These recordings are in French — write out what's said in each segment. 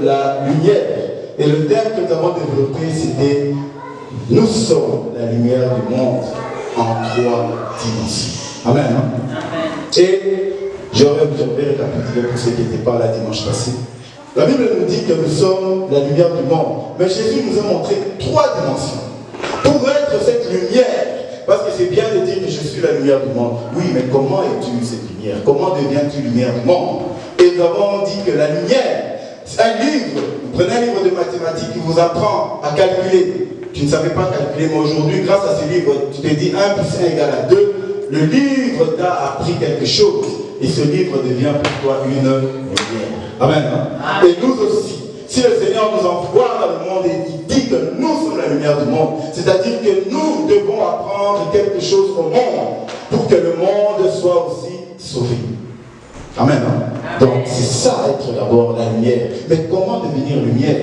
la lumière. Et le terme que nous avons développé, c'était « Nous sommes la lumière du monde en 3 dimensions ». Amen. Et j'aurais récapitulé pour ceux qui n'étaient pas là dimanche passé. La Bible nous dit que nous sommes la lumière du monde. Mais Jésus nous a montré 3 dimensions. Pour être cette lumière, parce que c'est bien de dire que je suis la lumière du monde. Oui, mais comment es-tu cette lumière? Comment deviens-tu lumière du monde? Et nous avons dit que la lumière, c'est un livre. Vous prenez un livre de mathématiques qui vous apprend à calculer. Tu ne savais pas calculer, mais aujourd'hui, grâce à ce livre, tu te dis 1 plus 1 égale à 2. Le livre t'a appris quelque chose. Et ce livre devient pour toi une lumière. Amen. Et nous aussi, si le Seigneur nous envoie dans le monde et il dit que nous sommes la lumière du monde, c'est-à-dire que nous devons apprendre quelque chose au monde pour que le monde soit aussi sauvé. Amen. Donc c'est ça être d'abord la lumière. Mais comment devenir lumière?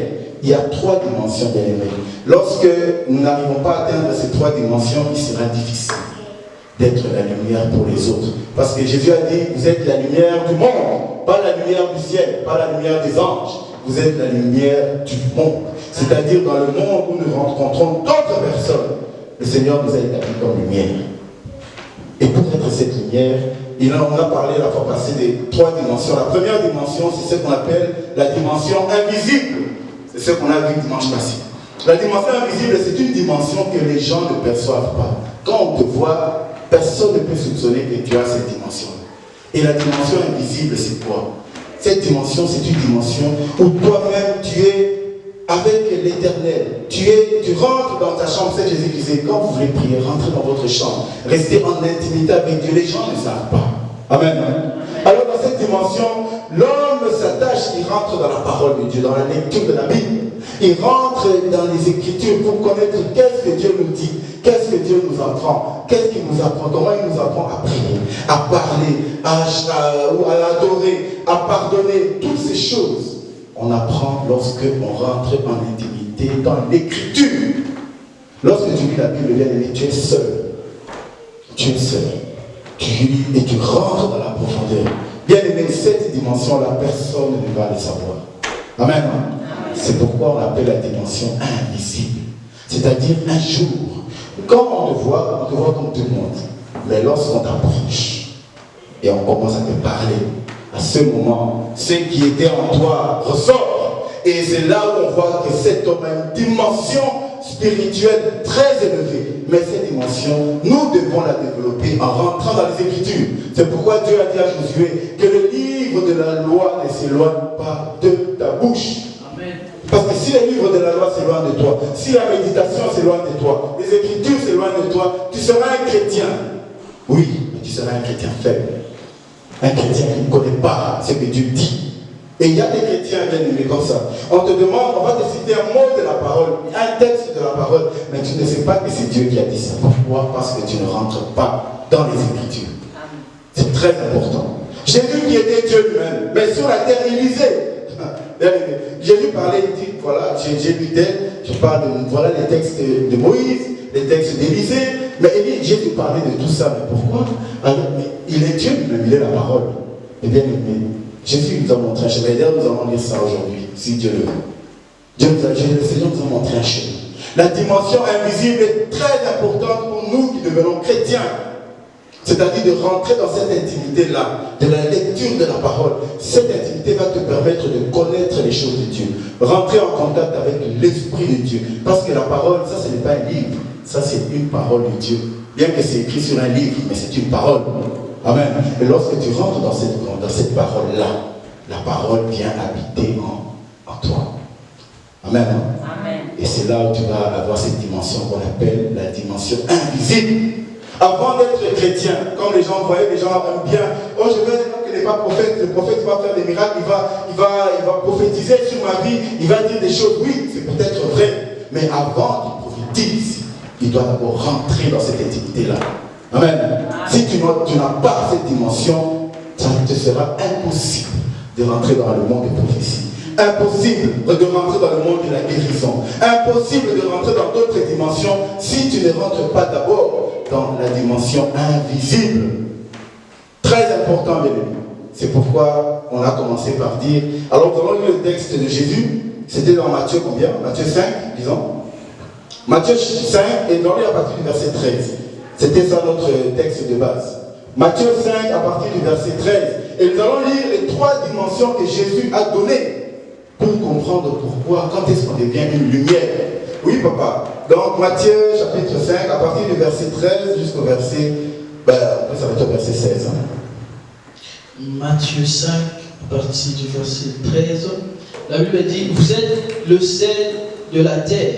Il y a 3 dimensions, bien aimés. Lorsque nous n'arrivons pas à atteindre ces 3 dimensions, il sera difficile d'être la lumière pour les autres. Parce que Jésus a dit, vous êtes la lumière du monde, pas la lumière du ciel, pas la lumière des anges. Vous êtes la lumière du monde. C'est-à-dire dans le monde où nous rencontrons d'autres personnes, le Seigneur nous a établis comme lumière. Et pour être cette lumière, on a parlé la fois passée des 3 dimensions. La première dimension, c'est ce qu'on appelle la dimension invisible. C'est ce qu'on a vu dimanche passé. La dimension invisible, c'est une dimension que les gens ne perçoivent pas. Quand on te voit, personne ne peut soupçonner que tu as cette dimension. Et la dimension invisible, c'est quoi? Cette dimension, c'est une dimension où toi-même, tu es avec l'éternel. Tu rentres dans ta chambre. C'est Jésus qui disait, quand vous voulez prier, rentrez dans votre chambre. Restez en intimité avec Dieu. Les gens ne savent pas. Amen. Alors dans cette dimension, l'homme s'attache, il rentre dans la parole de Dieu, dans la lecture de la Bible. Il rentre dans les Écritures pour connaître qu'est-ce que Dieu nous dit, qu'est-ce que Dieu nous apprend, qu'est-ce qu'il nous apprend, comment il nous apprend à prier, à parler, à adorer, à pardonner, toutes ces choses. On apprend lorsque on rentre en intimité dans l'Écriture. Lorsque tu lis la Bible, bien aimé, tu es seul. Tu es seul. Tu lis et tu rentres dans la profondeur. Bien aimé, cette dimension-là, personne ne va le savoir. Amen. C'est pourquoi on l'appelle la dimension invisible. C'est-à-dire un jour, quand on te voit comme tout le monde. Mais lorsqu'on t'approche et on commence à te parler, à ce moment, ce qui était en toi ressort. Et c'est là où on voit que cet homme a une dimension spirituelle très élevée. Mais cette dimension, nous devons la développer en rentrant dans les Écritures. C'est pourquoi Dieu a dit à Josué que le livre de la loi ne s'éloigne pas de ta bouche. Amen. Parce que si le livre de la loi s'éloigne de toi, si la méditation s'éloigne de toi, les Écritures s'éloignent de toi, tu seras un chrétien. Oui, mais tu seras un chrétien faible. Un chrétien qui ne connaît pas ce que Dieu dit. Et il y a des chrétiens bien aimés comme ça. On te demande, on va te citer un mot de la parole, un texte de la parole, mais tu ne sais pas que c'est Dieu qui a dit ça. Pourquoi? Parce que tu ne rentres pas dans les Écritures. C'est très important. Jésus qui était Dieu lui-même, mais sur la terre, il lisait. Jésus parlait, il dit, voilà, j'ai lu tel, je parle de, voilà les textes de Moïse, les textes d'Élisée, mais Jésus parlait de tout ça. Mais pourquoi? Alors, il est Dieu lui-même, il est la parole. Et bien aimé, Jésus nous a montré un chemin. D'ailleurs, nous allons lire ça aujourd'hui, si Dieu le veut. Le Seigneur nous a montré un chemin. La dimension invisible est très importante pour nous qui devenons chrétiens. C'est-à-dire de rentrer dans cette intimité-là, de la lecture de la parole. Cette intimité va te permettre de connaître les choses de Dieu. Rentrer en contact avec l'Esprit de Dieu. Parce que la parole, ça, ce n'est pas un livre. Ça, c'est une parole de Dieu. Bien que c'est écrit sur un livre, mais c'est une parole. Amen. Et lorsque tu rentres dans cette parole-là, la parole vient habiter en toi. Amen. Amen. Et c'est là où tu vas avoir cette dimension qu'on appelle la dimension invisible. Avant d'être chrétien, comme les gens voyaient, les gens aiment bien, oh je veux qu'il n'est pas prophète, le prophète va faire des miracles, il va prophétiser sur ma vie, il va dire des choses, oui, c'est peut-être vrai, mais avant qu'il prophétise, il doit d'abord rentrer dans cette intimité-là. Amen. Si tu n'as pas cette dimension, ça te sera impossible de rentrer dans le monde des prophéties. Impossible de rentrer dans le monde de la guérison. Impossible de rentrer dans d'autres dimensions si tu ne rentres pas d'abord dans la dimension invisible. Très important, bien aimé. c'est pourquoi on a commencé par dire. Alors nous allons lire le texte de Jésus. C'était dans Matthieu combien? Matthieu 5, disons. Matthieu 5 et dans à partir du verset 13. C'était ça notre texte de base. Matthieu 5 à partir du verset 13. Et nous allons lire les 3 dimensions que Jésus a données pour comprendre pourquoi, quand est-ce qu'on devient une lumière. Oui, papa. Donc Matthieu chapitre 5 à partir du verset 13 jusqu'au verset, ça va être au verset 16. Matthieu 5 à partir du verset 13. La Bible dit, vous êtes le sel de la terre.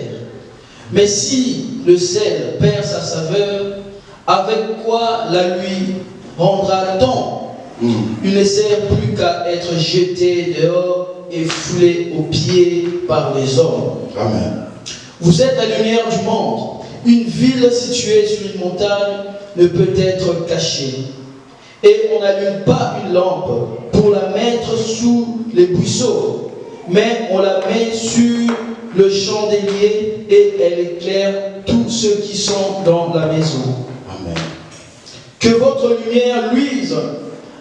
Mais si le sel perd sa saveur, avec quoi la lui rendra-t-on? Il ne sert plus qu'à être jeté dehors et foulé aux pieds par les hommes. Amen. Vous êtes la lumière du monde. Une ville située sur une montagne ne peut être cachée. Et on n'allume pas une lampe pour la mettre sous les buisseaux, mais on la met sur le chandelier et elle éclaire tous ceux qui sont dans la maison. Amen. Que votre lumière luise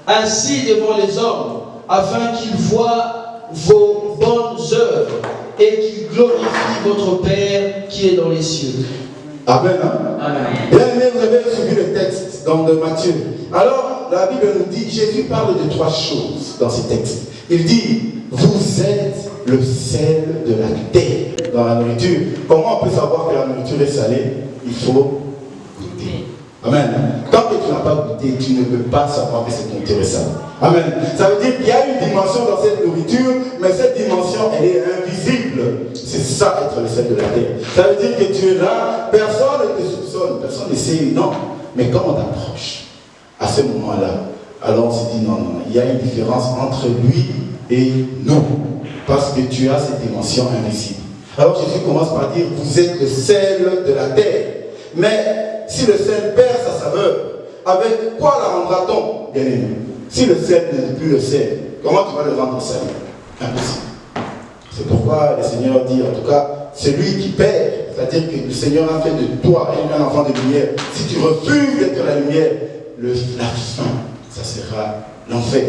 ainsi devant les hommes, afin qu'ils voient vos bonnes œuvres et qu'ils glorifient votre Père qui est dans les cieux. Amen. Amen. Bien aimé, vous avez suivi le texte dans de Matthieu. Alors, la Bible nous dit, Jésus parle de 3 choses dans ce texte. Il dit, vous êtes le sel de la terre dans la nourriture. Comment on peut savoir que la nourriture est salée? Il faut goûter. Amen. Tant que tu n'as pas goûté, tu ne peux pas savoir que cette nourriture est salée. Amen. Ça veut dire qu'il y a une dimension dans cette nourriture, mais cette dimension, elle est invisible. C'est ça, être le sel de la terre. Ça veut dire que tu es là, personne ne te soupçonne, personne ne sait, non. Mais quand on t'approche, à ce moment-là, alors on se dit non, il y a une différence entre lui et nous. Parce que tu as cette dimension invisible. Alors Jésus commence par dire, vous êtes le sel de la terre. Mais si le sel perd sa saveur, avec quoi la rendra-t-on, bien aimé? Si le sel n'est plus le sel, comment tu vas le rendre salé? Impossible. C'est pourquoi le Seigneur dit, en tout cas, celui qui perd, c'est-à-dire que le Seigneur a fait de toi un enfant de lumière. Si tu refuses d'être la lumière, la fin, ça sera l'enfer.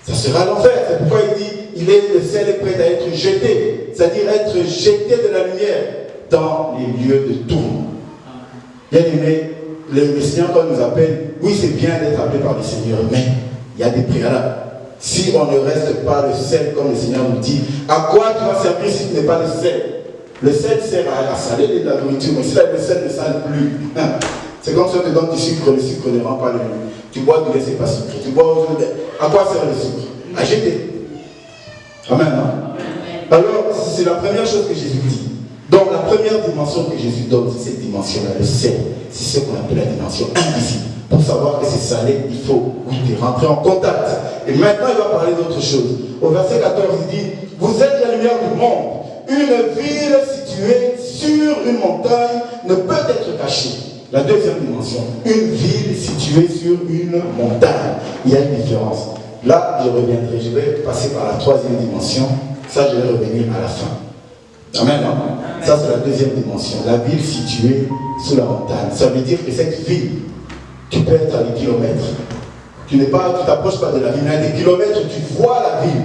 Ça sera l'enfer. C'est pourquoi il dit, il est le sel est prêt à être jeté, c'est-à-dire être jeté de la lumière dans les lieux de tourment. Bien aimé, le Seigneur quand il nous appelle, oui c'est bien d'être appelé par le Seigneur, mais il y a des préalables. Si on ne reste pas le sel comme le Seigneur nous dit, à quoi tu vas servir si tu n'es pas le sel? Le sel sert à saler de la nourriture, mais si le sel ne sale plus, c'est comme si on te donne du sucre, le sucre ne rend pas le mieux. Tu bois du lait, c'est pas sucré. Tu bois à quoi sert le sucre? À jeter. Amen. Alors, c'est la première chose que Jésus dit. Donc, la première dimension que Jésus donne, c'est cette dimension-là, le sel. C'est ce qu'on appelle la dimension invisible. Pour savoir que c'est salé, il faut goûter, rentrer en contact. Et maintenant, il va parler d'autre chose. Au verset 14, il dit, vous êtes la lumière du monde. Une ville située sur une montagne ne peut être cachée. La deuxième dimension, une ville située sur une montagne. Il y a une différence. Là, je reviendrai, je vais passer par la troisième dimension. Ça, je vais revenir à la fin. Amen. Amen. Ça, c'est la deuxième dimension. La ville située sous la montagne. Ça veut dire que cette ville, tu peux être à des kilomètres. Tu t'approches pas de la ville, mais à des kilomètres, tu vois la ville.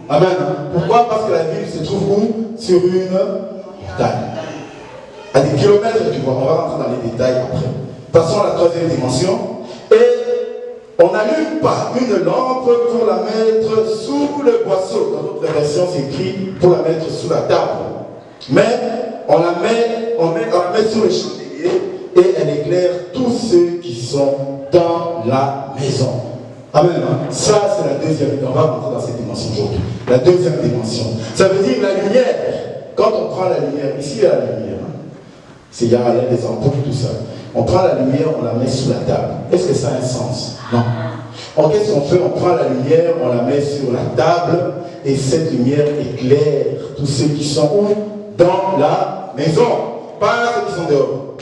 Amen. Pourquoi? Parce que la ville se trouve où? Sur une montagne. À des kilomètres, tu vois. On va rentrer dans les détails après. Passons à la troisième dimension. Et on n'allume pas une lampe pour la mettre sous le boisseau. Dans d'autres versions, c'est écrit pour la mettre sous la table. Mais on la met sur le chandelier et elle éclaire tous ceux qui sont dans la maison. Amen. Ça, c'est la deuxième. On va rentrer dans cette dimension aujourd'hui. La deuxième dimension. Ça veut dire la lumière. Quand on prend la lumière, ici il y a la lumière. Il y a des ampoules, tout ça. On prend la lumière, on la met sous la table. Est-ce que ça a un sens? Non. Alors qu'est-ce qu'on fait? On prend la lumière, on la met sur la table et cette lumière éclaire tous ceux qui sont où? Dans la maison. Pas ceux qui sont dehors.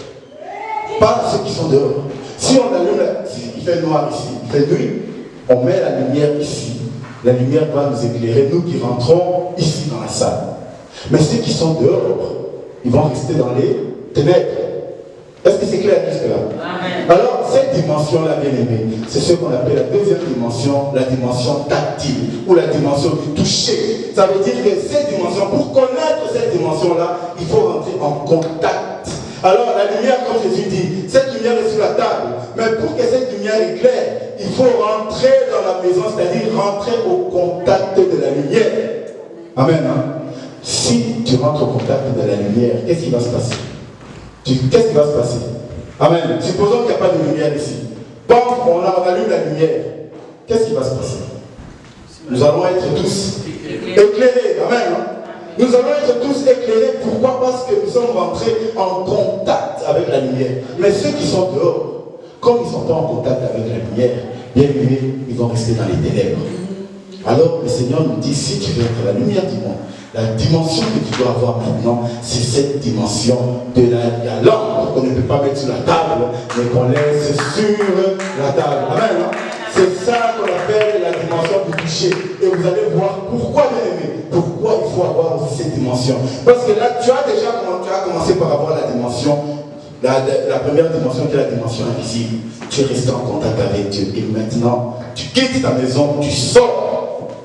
Pas ceux qui sont dehors. Si on allume, il fait noir ici, il fait nuit, on met la lumière ici. La lumière va nous éclairer, nous qui rentrons ici dans la salle. Mais ceux qui sont dehors, ils vont rester dans les ténèbres. Est-ce que que c'est clair jusque-là? Alors, cette dimension-là, bien aimé, c'est ce qu'on appelle la deuxième dimension, la dimension tactile, ou la dimension du toucher. Ça veut dire que cette dimension, pour connaître cette dimension-là, il faut rentrer en contact. Alors, la lumière, comme Jésus dit, cette lumière est sur la table. Mais pour que cette lumière éclaire, il faut rentrer dans la maison, c'est-à-dire rentrer au contact de la lumière. Amen. Hein? Si tu rentres au contact de la lumière, qu'est-ce qui va se passer? Qu'est-ce qui va se passer? Amen. Supposons qu'il n'y a pas de lumière ici. Bon, on allume la lumière. Qu'est-ce qui va se passer? Nous allons être tous éclairés. Amen. Hein? Nous allons être tous éclairés. Pourquoi? Parce que nous sommes rentrés en contact avec la lumière. Mais ceux qui sont dehors, comme ils ne sont pas en contact avec la lumière, bien évidemment, ils vont rester dans les ténèbres. Alors le Seigneur nous dit, si tu veux être la lumière du monde, la dimension que tu dois avoir maintenant, c'est cette dimension de la lampe qu'on ne peut pas mettre sur la table, mais qu'on laisse sur la table. Amen. Hein? C'est ça qu'on appelle la dimension du toucher. Et vous allez voir pourquoi, bien aimé, pourquoi il faut avoir aussi cette dimension. Parce que là, tu as commencé par avoir la dimension, la première dimension qui est la dimension invisible. Tu es resté en contact avec Dieu. Et maintenant, tu quittes ta maison, tu sors.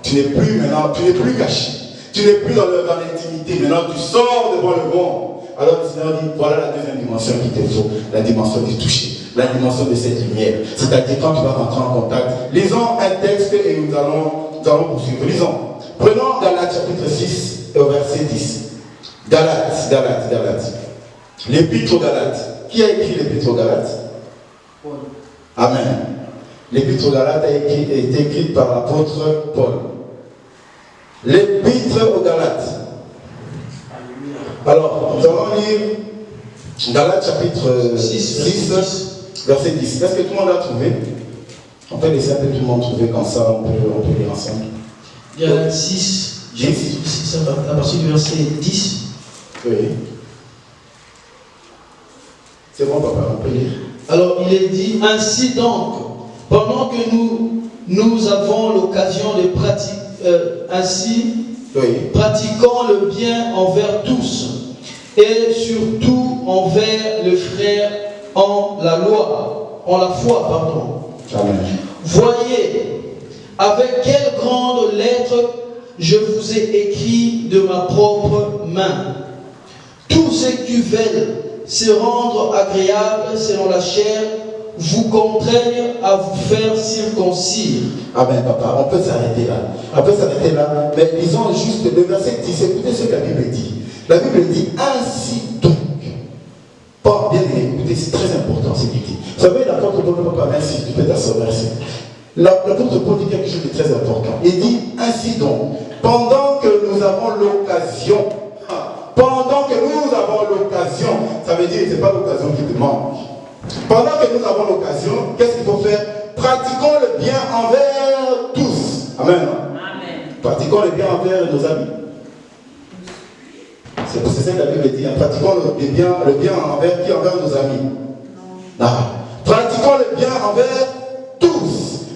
Tu n'es plus caché. Tu n'es plus dans l'intimité. Maintenant, tu sors devant le monde. Alors le Seigneur dit, voilà la deuxième dimension qui te faut, la dimension du toucher, la dimension de cette lumière. C'est-à-dire quand tu vas rentrer en contact. Lisons un texte et nous allons poursuivre. Lisons. Prenons Galates chapitre 6 au verset 10. Galates. L'épître aux Galates. Qui a écrit l'épître aux Galates? Paul. Amen. L'épître aux Galates a été écrite par l'apôtre Paul. L'épître aux Galates. Alors, nous allons lire Galates chapitre 6 verset 10. Est-ce que tout le monde a trouvé? On peut laisser un peu tout le monde trouver, comme ça on peut lire ensemble. Galates 6, 10. À partir du verset 10. Oui. C'est bon, papa, on peut lire. Alors, il est dit, ainsi donc, pendant que nous avons l'occasion de pratiquer, pratiquons le bien envers tous, et surtout envers le frère en la foi. Amen. Voyez, avec quelle grande lettre je vous ai écrit de ma propre main. Tous ceux qui veulent se rendre agréables selon la chair vous contraignent à vous faire circoncire. Amen, papa. On peut s'arrêter là. Mais lisons juste le verset 10. Écoutez ce que la Bible dit. La Bible dit, ainsi donc. Pas bien écoutez, c'est très important ce qu'il dit. Vous savez, l'apôtre Paul, papa, merci, tu peux t'asseoir, merci. L'apôtre Paul dit quelque chose de très important. Il dit, ainsi donc, pendant que nous avons l'occasion, ça veut dire, c'est pas l'occasion qui te manque. Pendant que nous avons l'occasion, qu'est-ce qu'il faut faire? Pratiquons le bien envers tous. Amen. Amen. Pratiquons le bien envers nos amis. C'est ça que la Bible dit. Hein. Pratiquons le bien envers nos amis. Pratiquons le bien envers tous.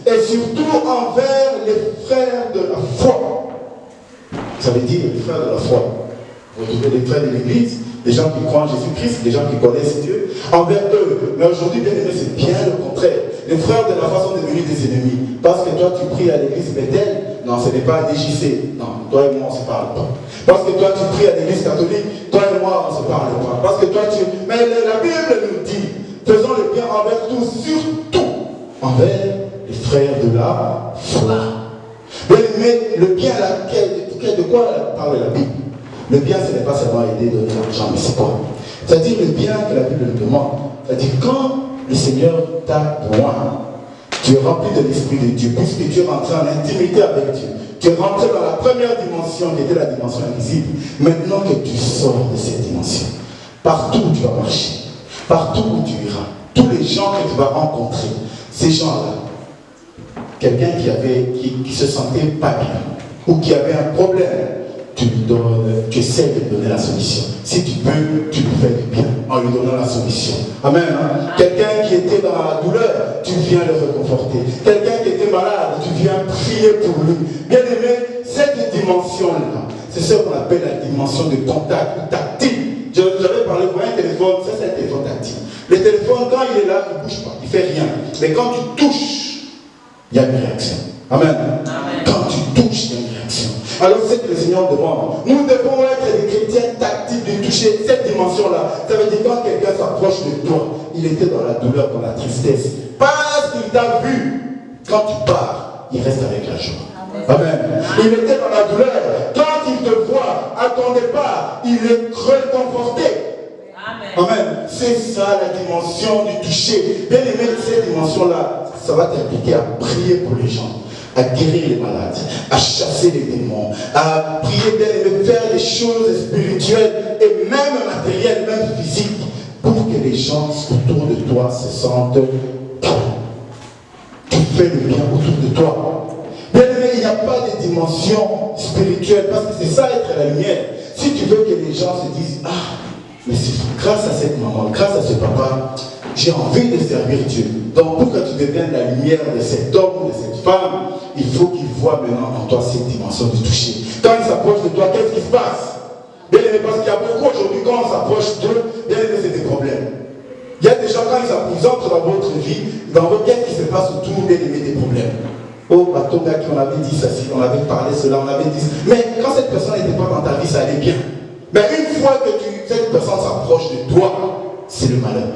Et surtout envers les frères de la foi. Ça veut dire les frères de la foi. Vous trouvez les frères de l'église, les gens qui croient en Jésus-Christ, les gens qui connaissent Dieu, envers eux. Mais aujourd'hui, bien aimé, c'est bien le contraire. Les frères de la foi sont devenus des ennemis. Parce que toi, tu pries à l'église Bethel, non, ce n'est pas à DJC. Non, toi et moi, on ne se parle pas. Parce que toi, tu pries à l'église catholique, toi et moi, on ne se parle pas. Parce que toi, Mais la Bible nous dit, faisons le bien envers tous, surtout envers les frères de la foi. Mais le bien, de quoi parle la Bible? Le bien, ce n'est pas seulement aider, donner l'argent, mais c'est quoi? C'est-à-dire le bien que la Bible nous demande. C'est-à-dire quand le Seigneur t'a loin, tu es rempli de l'Esprit de Dieu, puisque tu es rentré en intimité avec Dieu. Tu es rentré dans la première dimension, qui était la dimension invisible. Maintenant que tu sors de cette dimension, partout où tu vas marcher, partout où tu iras, tous les gens que tu vas rencontrer, ces gens-là, quelqu'un qui se sentait pas bien, ou qui avait un problème, tu essaies de donner la solution. Si tu peux, tu lui fais du bien en lui donnant la solution. Amen. Hein? Quelqu'un qui était dans la douleur, tu viens le réconforter. Quelqu'un qui était malade, tu viens prier pour lui. Bien aimé, cette dimension-là, c'est ce qu'on appelle la dimension de contact tactile. J'avais parlé pour un téléphone, ça c'est un téléphone tactile. Les téléphones fois, quand il est là, il ne bouge pas, il ne fait rien. Mais quand tu touches, il y a une réaction. Amen. Amen. Quand tu touches, il y a une réaction. Alors c'est ce que le Seigneur demande. Nous devons être des chrétiens tactiles de toucher cette dimension-là. Ça veut dire quand quelqu'un s'approche de toi, il était dans la douleur, dans la tristesse. Parce qu'il t'a vu. Quand tu pars, il reste avec la joie. Amen. Il était dans la douleur. Quand il te voit à ton départ, il est réconforté. Amen. C'est ça la dimension du toucher. Bien aimé, cette dimension-là, ça va t'impliquer à prier pour les gens, à guérir les malades, à chasser les démons, à prier, bien aimé, faire des choses spirituelles et même matérielles, même physiques, pour que les gens autour de toi se sentent. Tu fais le bien autour de toi. Bien aimé, il n'y a pas de dimension spirituelle parce que c'est ça être la lumière. Si tu veux que les gens se disent, ah, mais c'est grâce à cette maman, grâce à ce papa, j'ai envie de servir Dieu. Donc pour que tu deviennes la lumière de cet homme, de cette femme, il faut qu'il voit maintenant en toi cette dimension du toucher. Quand il s'approche de toi, qu'est-ce qui se passe? Bien aimé, parce qu'il y a beaucoup aujourd'hui, quand on s'approche d'eux, bien aimé, c'est des problèmes. Il y a des gens, quand ils entrent dans votre vie, dans votre qu'est-ce qui se passe autour, bien aimé, des problèmes. Oh, Batonga, qui on avait dit ça, on avait parlé cela, on avait dit. Mais quand cette personne n'était pas dans ta vie, ça allait bien. Mais une fois que cette personne s'approche de toi, c'est le malheur.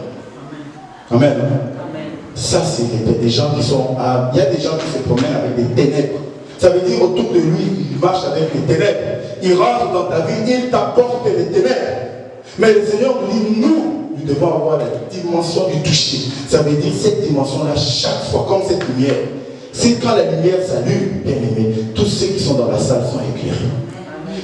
Amen. Amen. Ça, c'est des gens qui sont. Il y a des gens qui se promènent avec des ténèbres. Ça veut dire autour de lui, il marche avec les ténèbres. Il rentre dans ta vie, il t'apporte les ténèbres. Mais le Seigneur nous dit, nous devons avoir la dimension du toucher. Ça veut dire cette dimension-là, chaque fois, comme cette lumière. C'est quand la lumière s'allume, bien aimé, tous ceux qui sont dans la salle sont éclairés.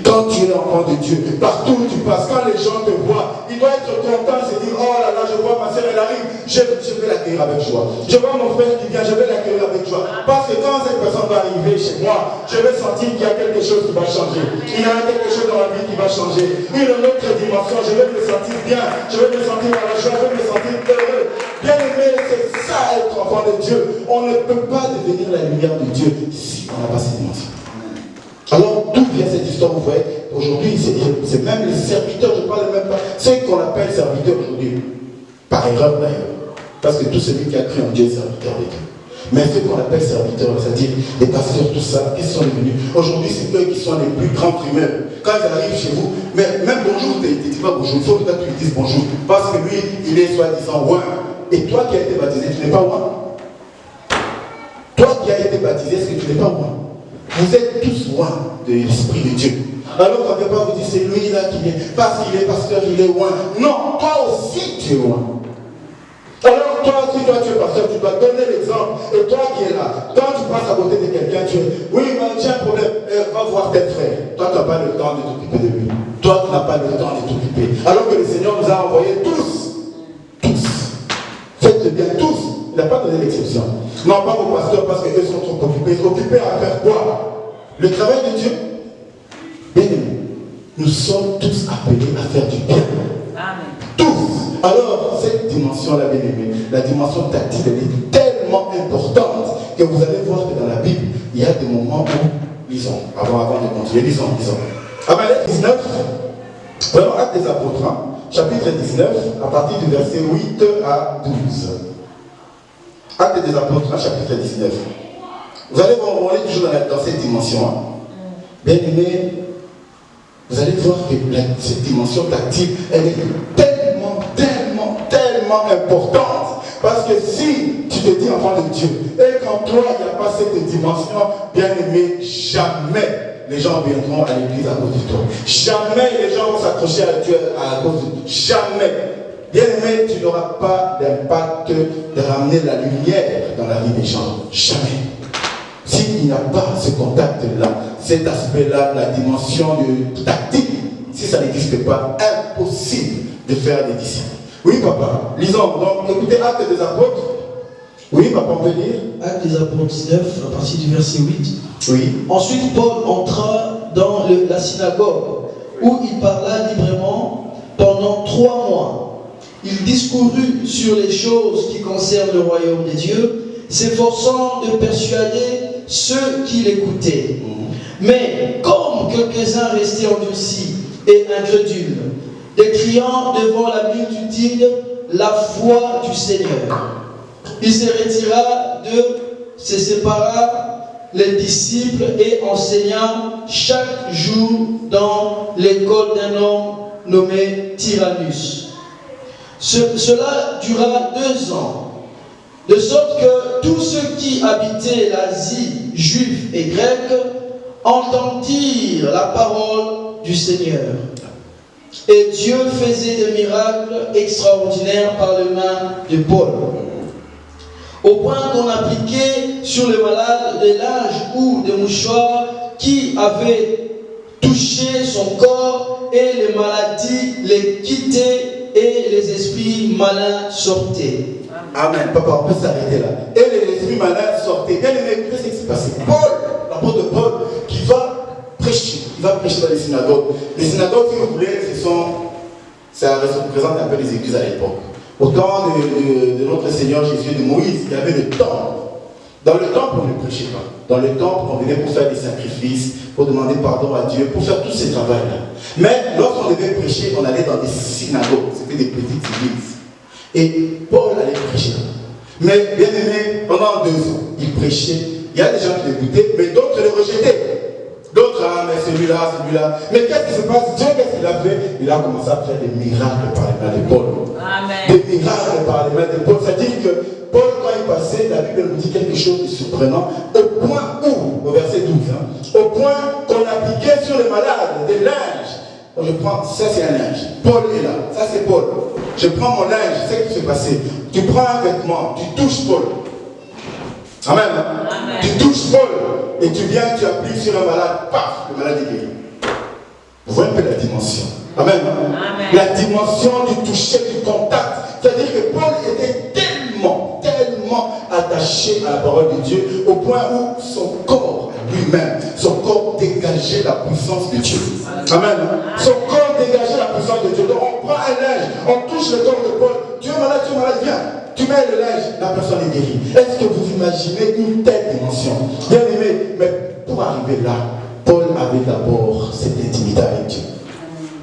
Quand tu es enfant de Dieu, partout où tu passes, quand les gens te voient, ils doivent être contents, se dire, oh là là, je vois ma soeur, elle arrive, je vais l'accueillir avec joie. Je vois mon frère qui vient, je vais l'accueillir avec joie. Parce que quand cette personne va arriver chez moi, je vais sentir qu'il y a quelque chose qui va changer. Il y a quelque chose dans ma vie qui va changer. Une autre dimension, je vais me sentir bien, je vais me sentir dans la joie, je vais me sentir heureux. Bien aimé, c'est ça être enfant de Dieu. On ne peut pas devenir la lumière de Dieu si on n'a pas cette dimension. Alors, d'où vient cette histoire? Vous voyez, aujourd'hui, c'est même les serviteurs, je ne parle même pas, ceux qu'on appelle serviteurs aujourd'hui, par erreur d'ailleurs, parce que tout celui qui a cru en Dieu est serviteur de Dieu. Mais ceux qu'on appelle serviteurs, c'est-à-dire les pasteurs, tout ça, qui sont devenus, aujourd'hui, c'est eux qui sont les plus grands primeurs. Quand ils arrivent chez vous, mais même bonjour, tu ne dis pas bonjour, il faut que tu lui dises bonjour, parce que lui, il est soi-disant ouin. Et toi qui as été baptisé, tu n'es pas ouin. Toi qui as été baptisé, est-ce que tu n'es pas ouin? Vous êtes tous loin de l'Esprit de Dieu. Alors quand quelqu'un vous dit c'est lui là qui est, parce qu'il est pasteur, il est loin. Non, toi aussi tu es loin. Alors toi, si toi tu es pasteur, tu dois donner l'exemple. Et toi qui es là, quand tu passes à côté de quelqu'un, tu es, oui, mais j'ai un problème, va voir tes frères. Toi tu n'as pas le temps de t'occuper de lui. Toi tu n'as pas le temps de t'occuper. Alors que le Seigneur nous a envoyés tous. Faites-le bien tous. Il n'a pas donné l'exception. Non, pas vos pasteurs parce qu'eux sont trop occupés. Occupés à faire quoi? Le travail de Dieu. Bien aimé, nous sommes tous appelés à faire du bien. Amen. Tous. Alors, cette dimension-là, bien aimé, la dimension tactile, elle est tellement importante que vous allez voir que dans la Bible, il y a des moments où, lisons, avant de continuer, lisons. Amen. 19, vraiment, Actes des Apôtres, hein, chapitre 19, à partir du verset 8 à 12. Actes des Apôtres, chapitre 19. Vous allez voir, on est toujours dans cette dimension. Hein. Bien aimé, vous allez voir que cette dimension tactile, elle est tellement importante. Parce que si tu te dis enfant de Dieu, et qu'en toi il n'y a pas cette dimension, bien aimé, jamais les gens viendront à l'église à cause de toi. Jamais les gens vont s'accrocher à Dieu à cause de toi. Jamais. Bien aimé, tu n'auras pas d'impact de ramener la lumière dans la vie des gens. Jamais. S'il n'y a pas ce contact-là, cet aspect-là, la dimension tactique, si ça n'existe pas, impossible de faire des disciples. Oui, papa. Lisons. Donc, écoutez, Actes des Apôtres. Oui, papa, on peut lire. Actes des Apôtres 19, à partir du verset 8. Oui. Ensuite, Paul entra dans la synagogue, où il parla librement pendant 3 mois. Il discourut sur les choses qui concernent le royaume des dieux, s'efforçant de persuader ceux qui l'écoutaient. Mais comme quelques-uns restaient endurcis et incrédules, décriant devant la multitude la foi du Seigneur. Il se retira se sépara les disciples et enseignant chaque jour dans l'école d'un homme nommé Tyrannus. Cela dura 2 ans, de sorte que tous ceux qui habitaient l'Asie, juifs et grecs, entendirent la parole du Seigneur. Et Dieu faisait des miracles extraordinaires par les mains de Paul, au point qu'on appliquait sur les malades des linges ou des mouchoirs qui avaient touché son corps, et les maladies les quittaient et les esprits malins sortaient. Amen. Papa, on peut s'arrêter là. Et les esprits malins sortaient. Bien aimé, qu'est-ce qui s'est passé? Paul, l'apôtre Paul, qui va prêcher. Il va prêcher dans les synagogues. Les synagogues, si vous voulez, ça représente un peu les églises à l'époque. Au temps de notre Seigneur Jésus, de Moïse, il y avait le temple. Dans le temple, on ne prêchait pas. Dans le temple, on venait pour faire des sacrifices, pour demander pardon à Dieu, pour faire tous ces travaux-là. Mais lorsqu'on devait prêcher, on allait dans des synagogues. C'était des petites églises. Et Paul allait prêcher. Mais bien aimé, pendant 2 ans, il prêchait. Il y a des gens qui l'écoutaient, mais d'autres le rejetaient. D'autres, mais celui-là. Mais qu'est-ce qui se passe? Dieu, qu'est-ce qu'il a fait? Il a commencé à faire des miracles par les mains de Paul. Amen. Des miracles par les mains de Paul. C'est-à-dire que Paul, quand il passait, la Bible nous dit quelque chose de surprenant, au point où, au verset 12, au point qu'on appliquait sur les malades des linges. Donc je prends, ça c'est un linge. Paul est là, ça c'est Paul. Je prends mon linge, c'est ce qui s'est passé. Tu prends un vêtement, tu touches Paul. Amen. Amen. Tu touches Paul et tu viens, tu appliques sur un malade, paf, le malade est guéri. Vous voyez un peu la dimension. Amen. Amen. La dimension du toucher, du contact. C'est-à-dire que Paul était tellement attaché à la parole de Dieu au point où son corps lui-même, son corps dégageait la puissance de Dieu. Amen. Son corps dégageait la puissance de Dieu. Donc on prend un linge, on touche le corps de Paul. Tu es malade, viens. Tu mets le linge, la personne est guérie. Est-ce que vous imaginez une telle dimension? Bien aimé, mais pour arriver là, Paul avait d'abord cette intimité avec Dieu.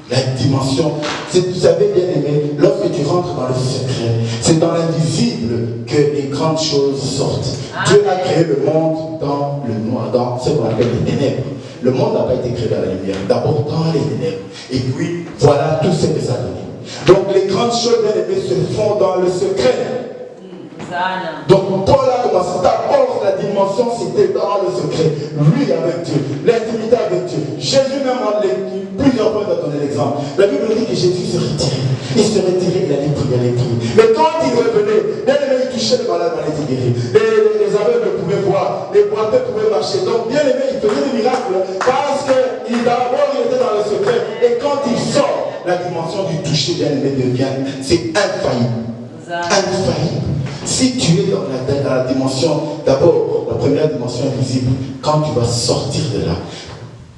La dimension, vous savez bien aimé, lorsque tu rentres dans le secret, c'est dans l'invisible que les grandes choses sortent. Dieu a créé le monde dans le noir, dans ce qu'on appelle les ténèbres. Le monde n'a pas été créé dans la lumière, d'abord dans les ténèbres. Et puis, voilà tout ce que ça donne. Donc les grandes choses bien aimées se font dans le secret. Donc Paul a commencé, d'abord la dimension c'était dans le secret, lui avec Dieu, l'intimité avec Dieu. Jésus même en plusieurs fois a donné l'exemple. La Bible dit que Jésus se retirait, il allait prier, Mais quand il revenait, bien aimé, il touchait les malades, il était guéri. Les aveugles pouvaient voir, les boiteux pouvaient marcher. Donc bien aimé, il faisait des miracles parce que d'abord il était dans le secret. Et quand il sort, la dimension du toucher, bien aimé, devient, c'est infaillible. Infaillible. Si tu es dans la dimension, d'abord, la première dimension invisible, quand tu vas sortir de là,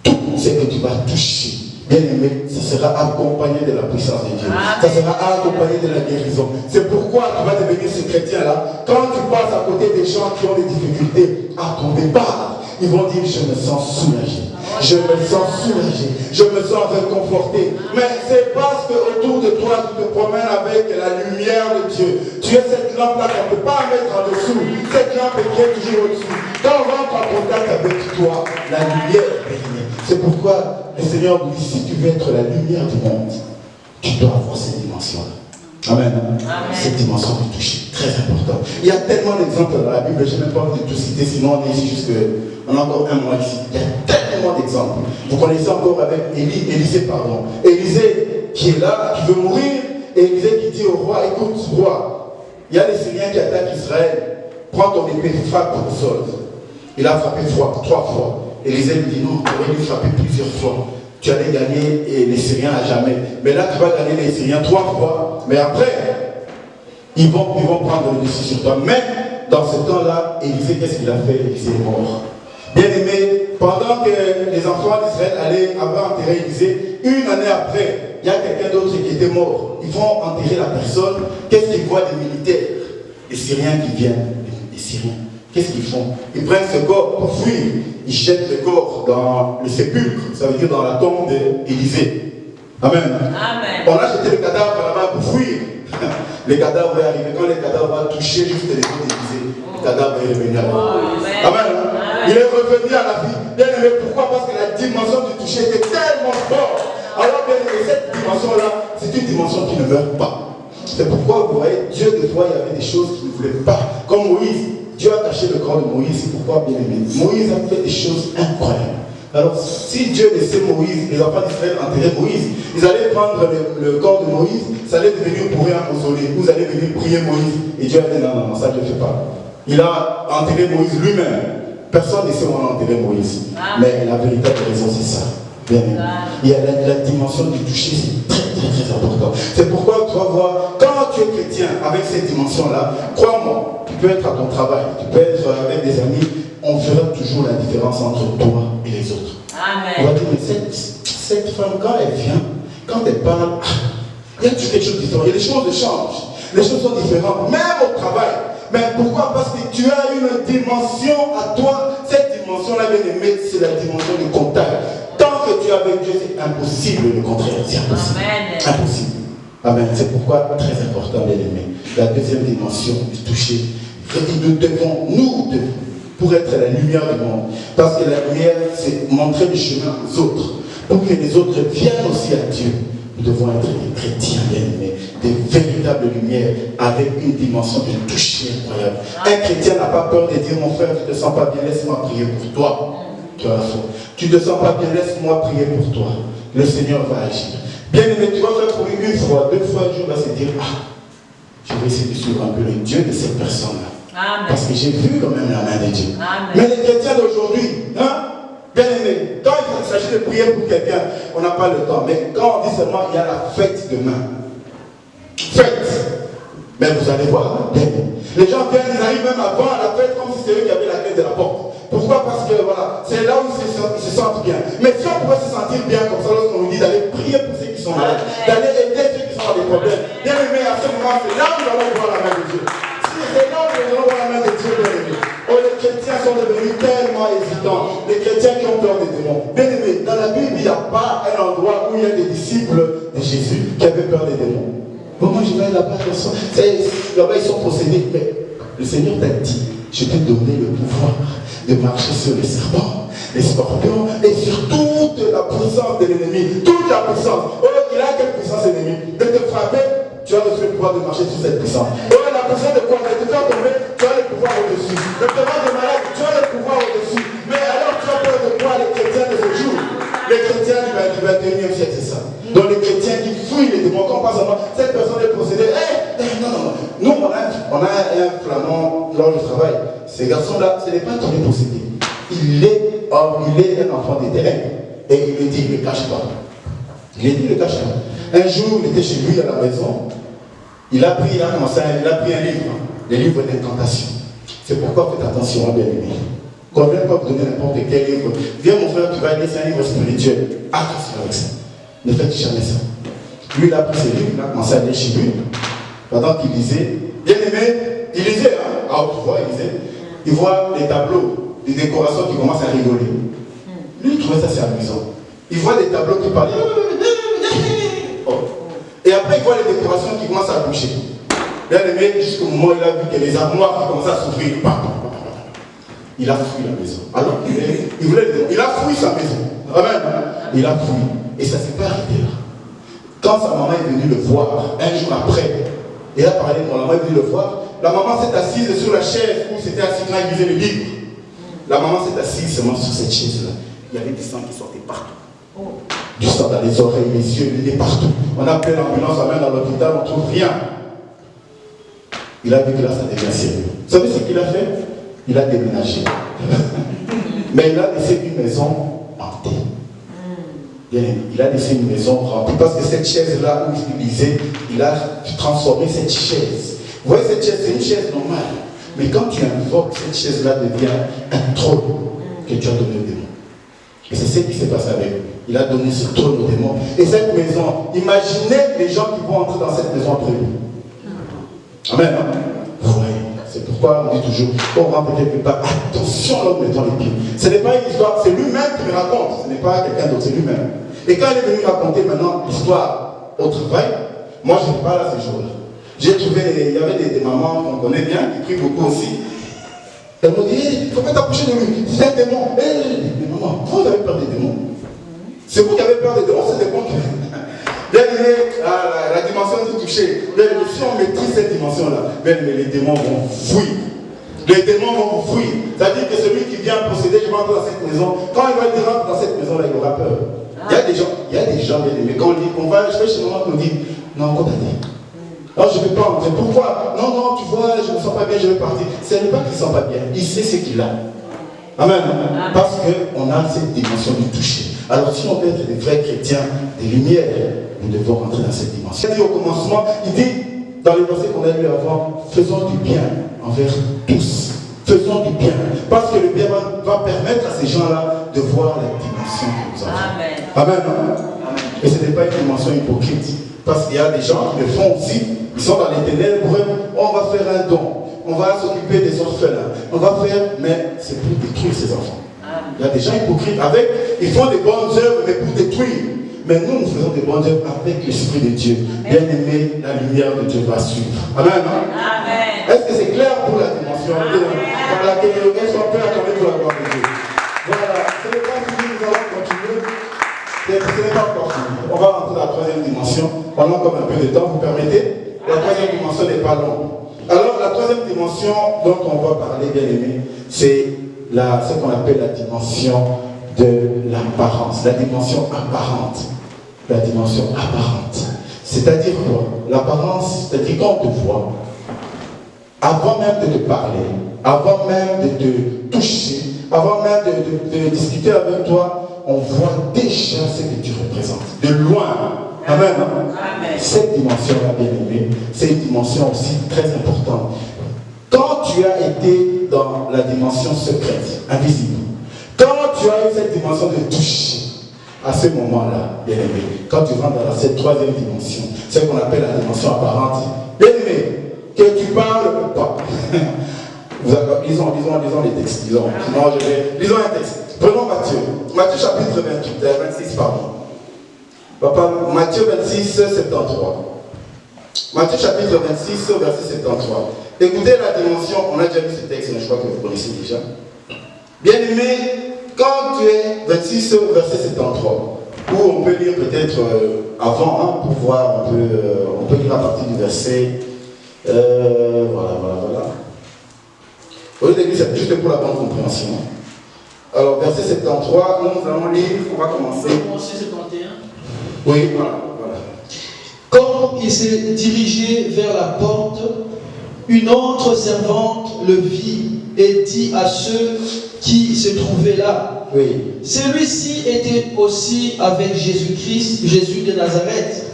tout ce que tu vas toucher, bien aimé, ça sera accompagné de la puissance de Dieu. Ça sera accompagné de la guérison. C'est pourquoi tu vas devenir ce chrétien-là. Quand tu passes à côté des gens qui ont des difficultés à ton départ, ils vont dire, je me sens soulagé. Je me sens soulagé, je me sens réconforté. Mais c'est parce qu'autour de toi, tu te promènes avec la lumière de Dieu. Tu es cette lampe-là qu'on ne peut pas mettre en dessous. Cette lampe est toujours au-dessus. Quand on rentre en contact avec toi, la lumière est lumière. C'est pourquoi le Seigneur nous dit, si tu veux être la lumière du monde, tu dois avoir cette dimension-là. Amen. Amen. Cette dimension du toucher, très important. Il y a tellement d'exemples dans la Bible, je n'ai même pas envie de tout citer, sinon on est ici jusque, on a encore un mois ici. Il y a tellement d'exemples. Vous connaissez encore avec Élisée, qui est là, qui veut mourir, et Élisée qui dit au roi, écoute, roi, il y a les Syriens qui attaquent Israël, prends ton épée, frappe au sol. Il a frappé 3 fois. Élisée lui dit, non, tu aurais dû frapper plusieurs fois. Tu allais gagner les Syriens à jamais. Mais là, tu vas gagner les Syriens 3 fois. Mais après, ils vont prendre le dessus sur toi. Mais dans ce temps-là, Élisée, qu'est-ce qu'il a fait? Élisée est mort. Bien aimé, pendant que les enfants d'Israël avaient enterré Élisée, une année après, il y a quelqu'un d'autre qui était mort. Ils vont enterrer la personne. Qu'est-ce qu'ils voient des militaires? Les Syriens qui viennent. Les Syriens. Qu'est-ce qu'ils font? Ils prennent ce corps pour fuir. Ils jettent le corps dans le sépulcre, ça veut dire dans la tombe d'Élisée. Amen. Amen. On a jeté le cadavre là-bas pour fuir. Les cadavres vont arriver. Quand les cadavres vont toucher juste les eaux déguisées, le cadavre va revenir à la vie. Amen. Il est revenu à la vie. Bien aimé, pourquoi? Parce que la dimension du toucher était tellement forte. Alors bien aimé, cette dimension-là, c'est une dimension qui ne meurt pas. C'est pourquoi vous voyez, Dieu des fois, il y avait des choses qu'il ne voulait pas. Comme Moïse, Dieu a caché le corps de Moïse. C'est pourquoi, bien aimé, Moïse a fait des choses incroyables. Alors, si Dieu laissait Moïse, les enfants d'Israël enterraient Moïse, ils allaient prendre le corps de Moïse, ça allait devenir pour un mausolée. Vous allez venir prier Moïse. Et Dieu a dit non, ça je ne fais pas. Il a enterré Moïse lui-même. Personne ne sait où on a enterré Moïse. Mais la véritable raison, c'est ça. Bien aimé. Il y a la dimension du toucher, c'est très important. C'est pourquoi tu vas voir, quand tu es chrétien avec cette dimension-là, crois-moi, tu peux être à ton travail, tu peux être avec des amis, on verra toujours la différence entre toi et les autres. Amen. On va dire, mais cette femme, quand elle vient, quand elle parle, il y a toujours quelque chose de différent. Et les choses changent. Les choses sont différentes, même au travail. Mais pourquoi? Parce que tu as une dimension à toi. Cette dimension-là, bien aimé, c'est la dimension du contact. Tant que tu es avec Dieu, c'est impossible le contraire. C'est impossible. Amen. Impossible. Amen. C'est pourquoi, très important, bien aimé, la deuxième dimension du toucher. Nous devons, pour être la lumière du monde. Parce que la lumière, c'est montrer le chemin aux autres. Pour que les autres viennent aussi à Dieu. Nous devons être des chrétiens bien-aimés, des véritables lumières avec une dimension de toucher incroyable. Un chrétien n'a pas peur de dire, mon frère, tu ne te sens pas bien, laisse-moi prier pour toi. Tu as raison. Tu ne te sens pas bien, laisse-moi prier pour toi. Le Seigneur va agir. Bien-aimé, tu vas faire pour une fois, deux fois, Dieu va se dire, je vais essayer de suivre un peu le Dieu de cette personne-là. Amen. Parce que j'ai vu quand même la main de Dieu. Amen. Mais les chrétiens d'aujourd'hui, bien aimé, quand il s'agit de prier pour quelqu'un, on n'a pas le temps. Mais quand on dit seulement il y a la fête demain, fête, mais vous allez voir, les gens viennent, ils arrivent même avant la fête comme si c'était eux qui avaient la clé de la porte. Pourquoi? Parce que voilà, c'est là où ils se sentent bien. Mais si on pouvait se sentir bien comme ça lorsqu'on nous dit d'aller prier pour ceux qui sont malades, d'aller aider ceux qui sont dans des problèmes, bien aimé, à ce moment, c'est là où nous allons voir la main de Dieu. C'est là où nous allons voir la main de Dieu, bien aimé. Oh, les chrétiens sont devenus tellement hésitants. Les chrétiens qui ont peur des démons. Bien aimé, dans la Bible, il n'y a pas un endroit où il y a des disciples de Jésus qui avaient peur des démons. Bon, moi je vais là-bas, là-bas ils sont possédés. Mais le Seigneur t'a dit, je t'ai donné le pouvoir de marcher sur les serpents, les scorpions et sur toute la puissance de l'ennemi. Toute la puissance. Oh, il a quelle puissance ennemi? De te frapper, tu as reçu le pouvoir de marcher sur cette puissance. Oh, la puissance de quoi? De te faire tomber, tu as le pouvoir au-dessus. De te rendre malade, tu as le pouvoir au-dessus. Mais alors tu as peur de quoi? Les chrétiens de ce jour? Les chrétiens du 21e siècle, c'est ça. Donc les chrétiens qui fuient les démons, quand pas seulement cette personne est possédée. Non. Nous, on a un flamand lors du travail. Ces garçons-là, ce n'est pas qu'il est possédé. Il est un enfant des ténèbres. Et il le dit, il ne le cache pas. Il ne le cache pas. Un jour, il était chez lui à la maison. Il a pris un livre. Les livres d'incantation. C'est pourquoi faites attention, bien aimé. Quand on ne vient pas vous donner n'importe quel livre, viens mon frère, tu vas lire, c'est un livre spirituel. Attention avec ça. Ne faites jamais ça. Lui, il a pris ses livres, il a commencé à lire chez lui. Pendant qu'il lisait, bien aimé, il lisait, à haute voix, il lisait. Il voit les tableaux, les décorations qui commencent à rigoler. Lui, il trouvait ça assez amusant. Il voit des tableaux qui parlent. Et après, il voit les décorations qui commencent à bouger. Bien aimé, jusqu'au moment où il a vu que les armoires qui commençaient à s'ouvrir. Il a fui la maison. Alors il a fui sa maison. Amen. Il a fui. Et ça s'est pas arrêté là. Quand sa maman est venue le voir, un jour après, il a parlé quand la maman est venue le voir, la maman s'est assise sur la chaise où c'était assis quand il lisait le livre. La maman s'est assise seulement sur cette chaise-là. Il y avait du sang qui sortait partout. Du sang dans les oreilles, les yeux, il est partout. On a appelé l'ambulance, on amène dans l'hôpital, on ne trouve rien. Il a vu que là, ça devient sérieux. Vous savez ce qu'il a fait? Il a déménagé. Mais il a laissé une maison hantée. Il a laissé une maison remplie. Parce que cette chaise-là où il lisait, il a transformé cette chaise. Vous voyez, cette chaise, c'est une chaise normale. Mais quand tu invoques, cette chaise-là devient un trône que tu as donné au démon. Et c'est ce qui s'est passé avec lui. Il a donné ce trône au démon. Et cette maison, imaginez les gens qui vont entrer dans cette maison après lui. Amen. Vous voyez. C'est pourquoi on dit toujours, on rentre quelque part, attention là où mettons les pieds. Ce n'est pas une histoire, c'est lui-même qui me raconte, ce n'est pas quelqu'un d'autre, c'est lui-même. Et quand il est venu raconter maintenant l'histoire au travail, moi je n'étais pas là ce jour-là. J'ai trouvé, il y avait des mamans qu'on connaît bien, qui prient beaucoup aussi. Elles m'ont dit, il ne faut pas t'approcher de lui, c'est un démon. Mais maman, pourquoi vous avez peur des démons? C'est vous qui avez peur des démons, c'est des démons qui... Bien aimé, la dimension du toucher. Bien aimé, si on maîtrise cette dimension-là, bien aimé, les démons vont fuir. Les démons vont fuir. C'est-à-dire que celui qui vient posséder, je vais entrer dans cette maison, quand il va dire rentre dans cette maison-là, il aura peur. Il y a des gens, bien aimés, quand on dit, je vais chez maman, on nous dit, non, quoi t'as dit? Non, je ne vais pas entrer. Pourquoi? Non, tu vois, je ne me sens pas bien, je vais partir. Ce n'est pas qu'il ne sent pas bien, il sait ce qu'il a. Amen. Parce qu'on a cette dimension du toucher. Alors si on veut être des vrais chrétiens, des lumières, nous devons rentrer dans cette dimension. Il dit au commencement, il dit, dans les versets qu'on a lu avant, faisons du bien envers tous. Faisons du bien. Parce que le bien va permettre à ces gens-là de voir la dimension que nous avons. Amen. Et ce n'est pas une dimension hypocrite. Parce qu'il y a des gens qui le font aussi. Ils sont dans les ténèbres. On va faire un don. On va s'occuper des orphelins. On va faire, mais c'est pour détruire ces enfants. Il y a des gens hypocrites avec, ils font des bonnes œuvres, mais pour détruire. Mais nous, nous faisons des bonnes œuvres avec l'Esprit de Dieu. Bien aimé, la lumière de Dieu va suivre. Amen. Amen. Est-ce que c'est clair pour la dimension? Voilà, que le reste soit prêt à tomber pour la gloire de Dieu. Voilà, ce n'est pas fini, nous allons continuer. Ce n'est pas encore fini. On va rentrer dans la troisième dimension. Pendant comme un peu de temps, vous permettez? La troisième dimension n'est pas longue. Alors, la troisième dimension dont on va parler, bien aimé, c'est ce qu'on appelle la dimension de l'apparence, la dimension apparente. La dimension apparente. C'est-à-dire quoi? L'apparence, c'est-à-dire quand on te voit, avant même de te parler, avant même de te toucher, avant même de discuter avec toi, on voit déjà ce que tu représentes. De loin. Amen. Amen. Cette dimension-là, bien aimée, c'est une dimension aussi très importante. Quand tu as été dans la dimension secrète, invisible, quand tu as eu cette dimension de toucher, à ce moment-là, bien aimé, quand tu rentres dans cette troisième dimension, ce qu'on appelle la dimension apparente, bien aimé, que tu parles pas. Lisons les textes. Lisons un texte. Prenons Matthieu. Matthieu chapitre 26, pardon. Papa, Matthieu 26, 73. Matthieu chapitre 26, verset 73. Écoutez la dimension, on a déjà vu ce texte, mais je crois que vous connaissez déjà. Bien-aimé, quand tu es 26, verset 73, ou on peut lire peut-être avant, pour voir un peu, on peut lire à partir du verset, voilà. Au lieu de lire, c'est juste pour la bonne compréhension. Alors, verset 73, nous allons lire, on va commencer. Commencer 71. Oui, voilà. Quand il s'est dirigé vers la porte, une autre servante le vit et dit à ceux qui se trouvaient là, oui. Celui-ci était aussi avec Jésus-Christ, Jésus de Nazareth.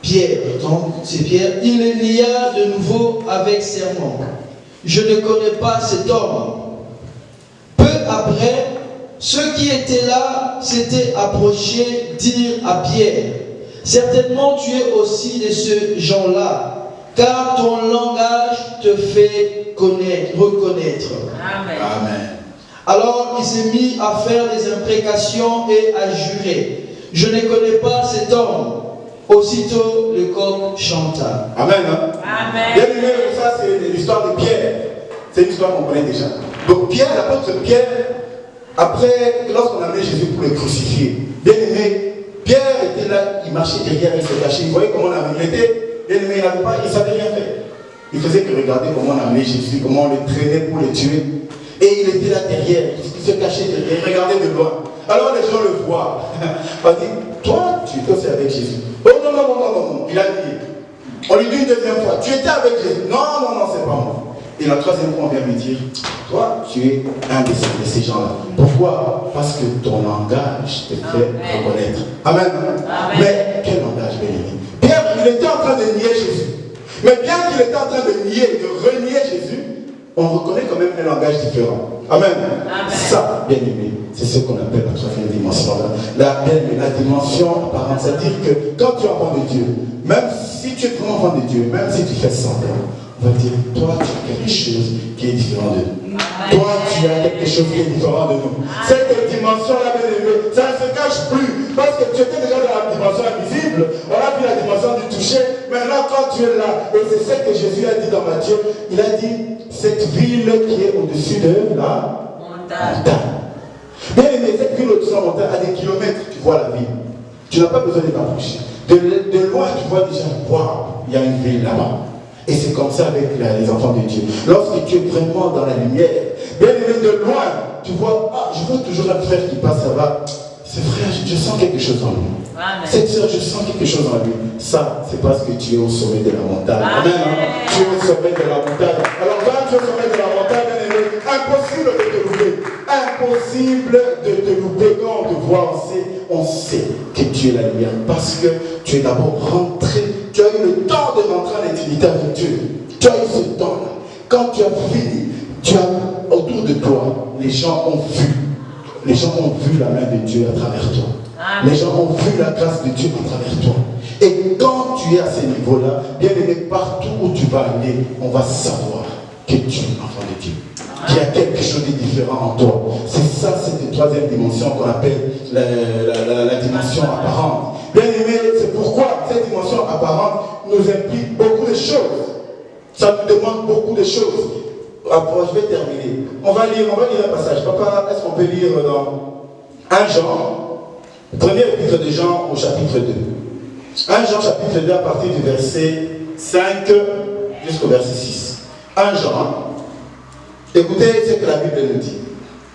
Pierre, donc c'est Pierre, il le lia de nouveau avec serment. Je ne connais pas cet homme. Peu après, ceux qui étaient là s'étaient approchés, dirent à Pierre, certainement tu es aussi de ce genre-là, car ton langage te fait reconnaître. Amen. Alors il s'est mis à faire des imprécations et à jurer. Je ne connais pas cet homme. Aussitôt le coq chanta. Amen. Amen. Bien aimé, ça c'est l'histoire de Pierre. C'est une histoire qu'on connaît déjà. Donc Pierre, l'apôtre Pierre, après, lorsqu'on a mis Jésus pour le crucifier, bien aimé, Pierre était là, il marchait derrière, il se cachait. Il voyait comment on a mis. Il était, bien aimé, il ne savait rien faire. Il faisait que regarder comment on a mis Jésus, comment on le traînait pour le tuer. Et il était là derrière, il se cachait derrière, il regardait de loin. Alors les gens le voient. On dit, toi, tu étais aussi avec Jésus. Oh non, il a dit. On lui dit une deuxième fois, tu étais avec Jésus. Non, c'est pas moi. Et la troisième fois, on vient lui dire, toi, tu es un de ces gens-là. Pourquoi? Parce que ton langage te fait reconnaître. Amen. Mais quel langage, bien aimé? Pierre, il était en train de nier Jésus. Mais bien qu'il était en train de renier Jésus, on reconnaît quand même un langage différent. Amen. Ça, bien aimé, c'est ce qu'on appelle la troisième dimension. La dimension apparente, c'est-à-dire que quand tu es enfant de Dieu, même si tu es vraiment enfant de Dieu, même si tu fais semblant, on va dire, toi, tu as quelque chose qui est différent de nous. Toi, tu as quelque chose qui est différent de nous. Cette dimension-là, bien aimé, ça ne se cache plus. Parce que tu étais déjà dans la dimension invisible, on a vu la dimension du toucher. Maintenant, quand tu es là, et c'est ce que Jésus a dit dans Matthieu, il a dit, cette ville qui est au-dessus de la montagne. Bien aimé, cette ville au-dessus de la montagne, à des kilomètres, tu vois la ville. Tu n'as pas besoin de t'approcher. De loin, tu vois déjà, waouh, il y a une ville là-bas. Et c'est comme ça avec les enfants de Dieu. Lorsque tu es vraiment dans la lumière, bien aimé, de loin, tu vois, ah, je vois toujours un frère qui passe là-bas. Ce frère, je sens quelque chose en lui. Amen. Cette soeur, je sens quelque chose en lui. Ça, c'est parce que tu es au sommet de la montagne. Amen. Amen. Tu es au sommet de la montagne. Alors, quand tu es au sommet de la montagne, bien aimé, impossible de te louper. Impossible de te louper. Quand on te voit, on sait que tu es la lumière. Parce que tu es d'abord rentré. Tu as eu le temps de rentrer en intimité avec Dieu. Tu as eu ce temps-là. Quand tu as fini, tu as autour de toi, les gens ont vu. Les gens ont vu la main de Dieu à travers toi. Amen. Les gens ont vu la grâce de Dieu à travers toi. Et quand tu es à ce niveau-là, bien aimé, partout où tu vas aller, on va savoir que tu es un enfant de Dieu. Qu'il y a quelque chose de différent en toi. C'est ça, cette troisième dimension qu'on appelle la dimension apparente. Bien aimé, c'est pourquoi cette dimension apparente nous implique beaucoup de choses. Ça nous demande beaucoup de choses. Je vais terminer. On va lire un passage. Papa, est-ce qu'on peut lire dans 1 Jean, premier épître de Jean au chapitre 2. 1 Jean chapitre 2 à partir du verset 5 jusqu'au verset 6. 1 Jean. Écoutez ce que la Bible nous dit.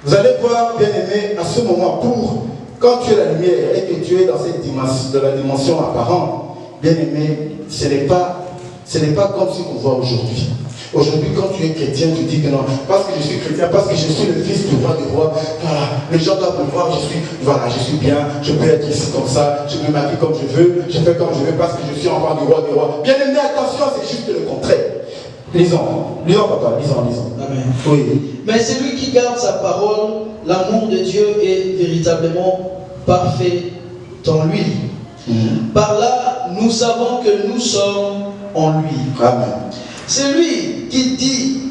Vous allez voir, bien aimé, à ce moment, quand tu es la lumière et que tu es dans cette dimension, de la dimension apparente, bien aimé, ce n'est pas comme ce qu'on voit aujourd'hui. Aujourd'hui, quand tu es chrétien, tu dis que non, parce que je suis chrétien, parce que je suis le fils du roi des rois, voilà, les gens doivent me voir, je suis bien, je peux être ici comme ça, je me maquille comme je veux, je fais comme je veux, parce que je suis enfant du roi des rois. Bien aimé, attention, c'est juste le contraire. Lisons, papa, lisons. Amen. Oui. Mais celui qui garde sa parole, l'amour de Dieu est véritablement parfait en lui. Par là, nous savons que nous sommes en lui. Amen. Celui qui dit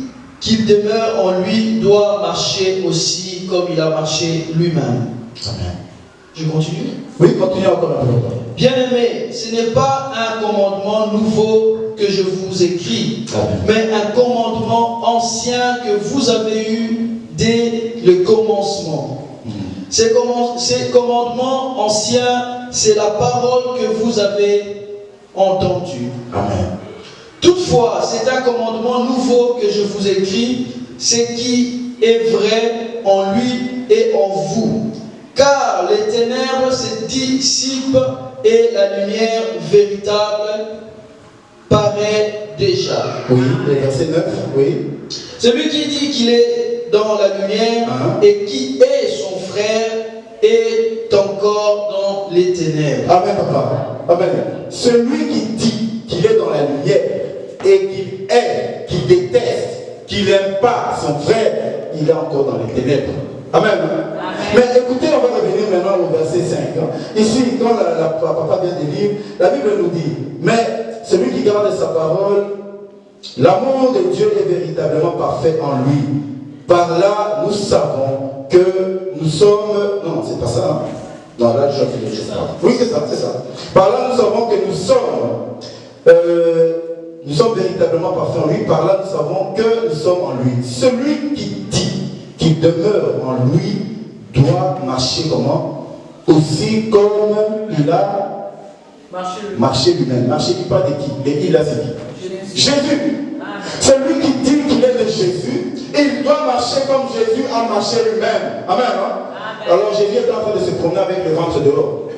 qu'il demeure en lui doit marcher aussi comme il a marché lui-même. Amen. Je continue? Oui, continue encore un peu. Bien-aimés, ce n'est pas un commandement nouveau que je vous écris, Amen. mais un commandement ancien que vous avez eu dès le commencement. Ces commandements anciens, c'est la parole que vous avez entendue. Amen. Toutefois, c'est un commandement nouveau que je vous écris, ce qui est vrai en lui et en vous. Car les ténèbres se dissipent et la lumière véritable paraît déjà. Oui, verset 9, oui. Celui qui dit qu'il est dans la lumière et qui est son frère est encore dans les ténèbres. Amen, papa. Amen. Celui qui dit qu'il est dans la lumière et qu'il déteste, qu'il n'aime pas son frère, il est encore dans les ténèbres. Amen. Amen. Mais écoutez, on va revenir maintenant au verset 5. Ici, quand papa vient de lire, la Bible nous dit, mais celui qui garde sa parole, l'amour de Dieu est véritablement parfait en lui. Par là, nous savons que nous sommes... Non, c'est pas ça. Non, là, je sais pas. Oui, c'est ça. Par là, nous savons que nous sommes véritablement parfaits en lui. Par là, nous savons que nous sommes en lui. Celui qui dit qu'il demeure en lui doit marcher comment? Aussi comme il a marché lui-même. Marcher qui parle de qui? Et il a c'est qui? Jésus. Celui qui dit qu'il est de Jésus, il doit marcher comme Jésus a marché lui-même. Amen. Amen. Alors Jésus est en train de se promener avec le ventre dehors.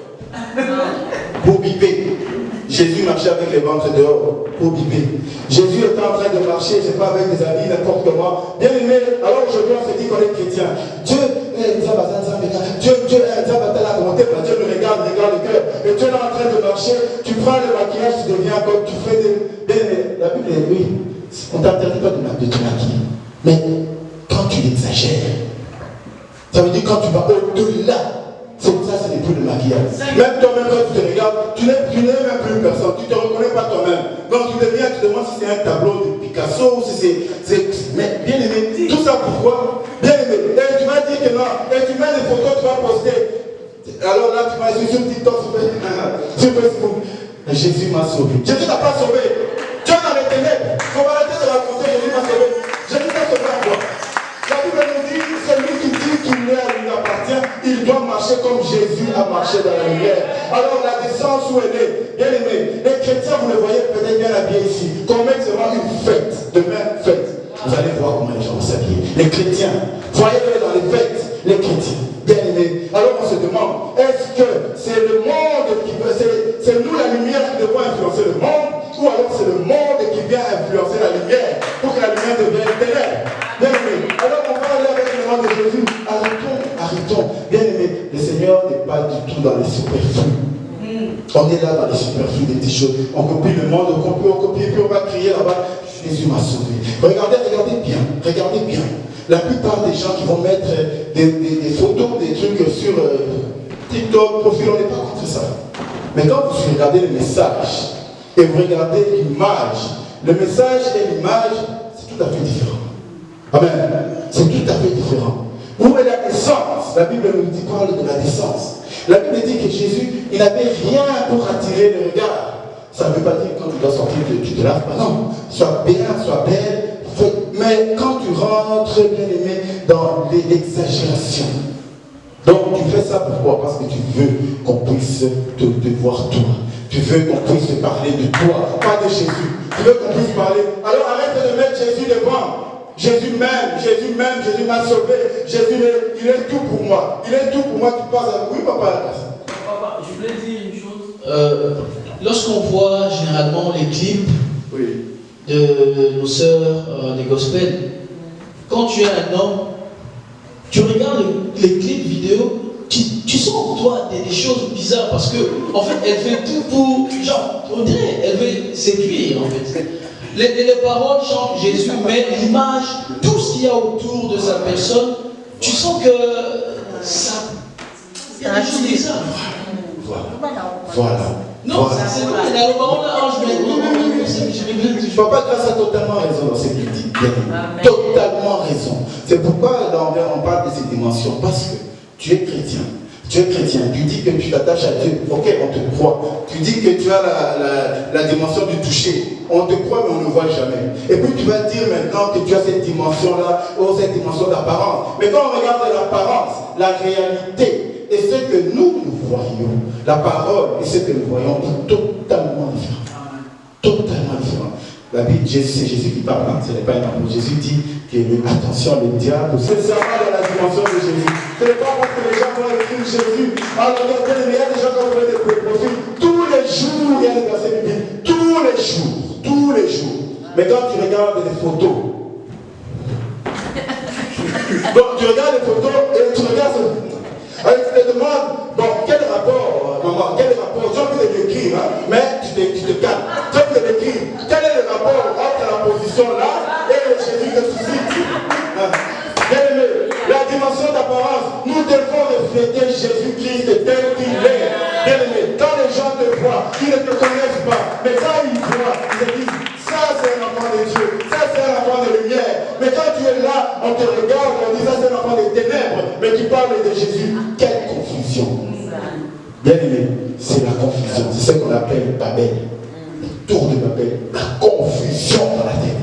Pour biper. Jésus marchait avec les ventres dehors pour biper. Jésus était en train de marcher, je ne sais pas, avec des habits, n'importe comment. Bien aimé, alors aujourd'hui on se dit qu'on est chrétien. Dieu me regarde le cœur. Et tu es là en train de marcher, tu prends le maquillage, tu deviens comme tu fais des. Bien aimé, la Bible est oui, on ne t'interdit pas de te maquiller. Mais quand tu exagères, ça veut dire quand tu vas au-delà. C'est ça, ce n'est plus le maquillage. Même toi-même, quand tu te regardes, tu n'es même plus une personne, tu ne te reconnais pas toi-même. Donc tu deviens, tu te demandes si c'est un tableau de Picasso, si c'est. Mais bien aimé, tout ça pourquoi? Bien aimé. Et tu vas dire que non, et tu mets des photos, tu vas poster. Alors là, tu vas sur TikTok, sur Facebook. Jésus m'a sauvé. Jésus t'a pas sauvé. marcher dans la lumière. Alors la descente où elle est, bien aimé, les chrétiens, vous le voyez peut-être bien habillés ici. Qu'on mette seulement une fête, demain fête. Vous allez voir comment les gens vont s'habiller. Les chrétiens, voyez-les dans les fêtes, les chrétiens. Bien aimé. Alors on se demande, est-ce que c'est le monde qui veut, c'est nous la lumière qui devons influencer le monde, ou alors c'est le monde qui vient influencer la lumière pour que la lumière devienne ténèbres? Bien aimé. Alors on va aller avec le nom de Jésus. Arrêtons. Bien aimé, le Seigneur n'est pas du tout dans les superflus. On est là dans les superflus des petites choses. On copie le monde, on copie, puis on va crier là-bas, Jésus m'a sauvé. Regardez bien. La plupart des gens qui vont mettre des photos, des trucs sur TikTok, profil, on n'est pas contre ça. Mais quand vous regardez le message et vous regardez l'image, le message et l'image, c'est tout à fait différent. Amen. C'est tout à fait différent. Où est la naissance? La Bible nous parle de la naissance. La Bible dit que Jésus, il n'avait rien pour attirer le regard. Ça ne veut pas dire que quand tu dois sortir, tu te laves pas. Non. Sois bien, sois belle. Mais quand tu rentres, bien aimé, dans l'exagération. Donc tu fais ça pourquoi? Parce que tu veux qu'on puisse te voir toi. Tu veux qu'on puisse parler de toi, pas de Jésus. Tu veux qu'on puisse parler. Alors arrête de mettre Jésus devant. Jésus m'aime, Jésus m'a sauvé. Jésus, il est tout pour moi. Il est tout pour moi. Tu passes à... Oui, papa. Papa, je voulais dire une chose. Lorsqu'on voit généralement les clips de nos sœurs des gospels, quand tu es un homme, tu regardes les clips vidéo, tu sens en toi des choses bizarres parce que, en fait, elle fait tout pour. Genre, on dirait, elle veut séduire, en fait. Les paroles chantent Jésus, mais l'image, tout ce qu'il y a autour de sa personne, tu sens que ça. Il y a des choses bizarres. Voilà. Non, c'est vrai, il y a le baron d'Ange, mais Papa Grâce a totalement raison dans ce qu'il dit. Totalement raison. C'est pourquoi on parle de ces dimensions. Parce que tu es chrétien. Tu es chrétien. Tu dis que tu t'attaches à Dieu. Ok, on te croit. Tu dis que tu as la dimension du toucher. On te croit, mais on ne voit jamais. Et puis tu vas dire maintenant que tu as cette dimension-là, ou cette dimension d'apparence. Mais quand on regarde l'apparence, la réalité, et ce que nous voyons, la parole et ce que nous voyons est totalement différent. Totalement différent. La Bible, c'est Jésus qui parle, hein, ce n'est pas un amour. Jésus dit que attention, le diable, c'est seulement dans la dimension de Jésus. Ce n'est pas parce que les gens voient le film Jésus. Alors, regardez, il y a des gens qui ont des profils. Tous les jours, il y a des versets bibliques. Tous les jours. Mais quand tu regardes les photos, donc tu regardes les photos et tu regardes. Alors tu te demandes, bon, quel rapport, maman, quel rapport? Tu as envie de l'écrire, hein, mais tu te calmes. Tu as envie de l'écrire. Quel est le rapport entre la position là et le Jésus ressuscité? Bien aimé, la dimension d'apparence, nous devons refléter Jésus-Christ tel qu'il est. Bien aimé, quand les gens te voient, ils ne te connaissent pas, mais quand ils voient, ils se disent, ça c'est un enfant de Dieu, ça c'est un enfant de lumière. Mais quand tu es là, on te regarde, on dit ça c'est un enfant des ténèbres, mais tu parles de Jésus. Quelle confusion. Bien aimé, c'est la confusion. C'est ce qu'on appelle Babel. Le tour de Babel. La confusion dans la tête.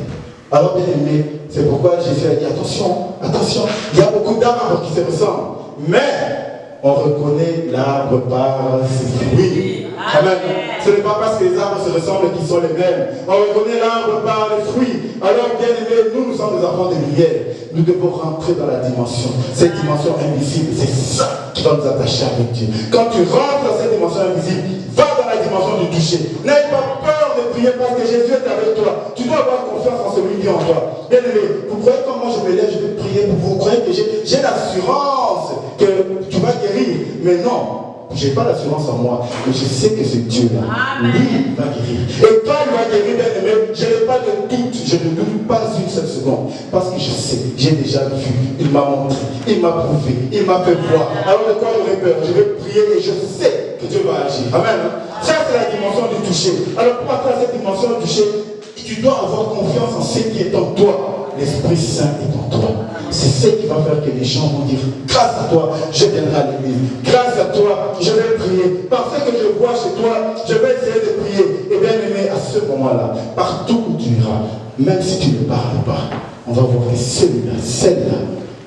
Alors bien aimé, c'est pourquoi Jésus a dit attention, il y a beaucoup d'arbres qui se ressemblent. Mais on reconnaît l'arbre par ses fruits. Amen. Ce n'est pas parce que les arbres se ressemblent qu'ils sont les mêmes. On reconnaît l'arbre par les fruits. Alors, bien aimés, nous sommes des enfants de lumière. Nous devons rentrer dans la dimension. Cette dimension invisible, c'est ça qui va nous attacher avec Dieu. Quand tu rentres dans cette dimension invisible, va dans la dimension du toucher. N'aie pas peur de prier parce que Jésus est avec toi. Tu dois avoir confiance en celui qui est en toi. Bien aimé, vous croyez comment je me lève, je vais prier pour vous. Vous croyez que j'ai l'assurance que tu vas guérir. Mais non. Je n'ai pas l'assurance en moi, mais je sais que ce Dieu-là, lui, va guérir. Et quand il va guérir, bien aimé, je n'ai pas de doute, je ne doute pas une seule seconde. Parce que je sais, j'ai déjà vu, il m'a montré, il m'a prouvé, il m'a fait voir. Alors de quoi j'aurais peur? Je vais prier et je sais que Dieu va agir. Amen. Ça, c'est la dimension du toucher. Alors pour atteindre cette dimension du toucher, tu dois avoir confiance en ce qui est en toi. L'Esprit Saint est en toi. C'est ce qui va faire que les gens vont dire grâce à toi, je viendrai à l'église. Grâce à toi, je vais prier. Parce que je vois chez toi, je vais essayer de prier. Et bien aimé, à ce moment-là, partout où tu iras, même si tu ne parles pas, on va voir que celui-là, celle-là,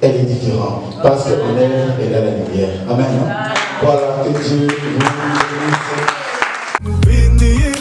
elle est différente. Parce qu'elle est à la lumière. Amen. Voilà, que Dieu vous bénisse.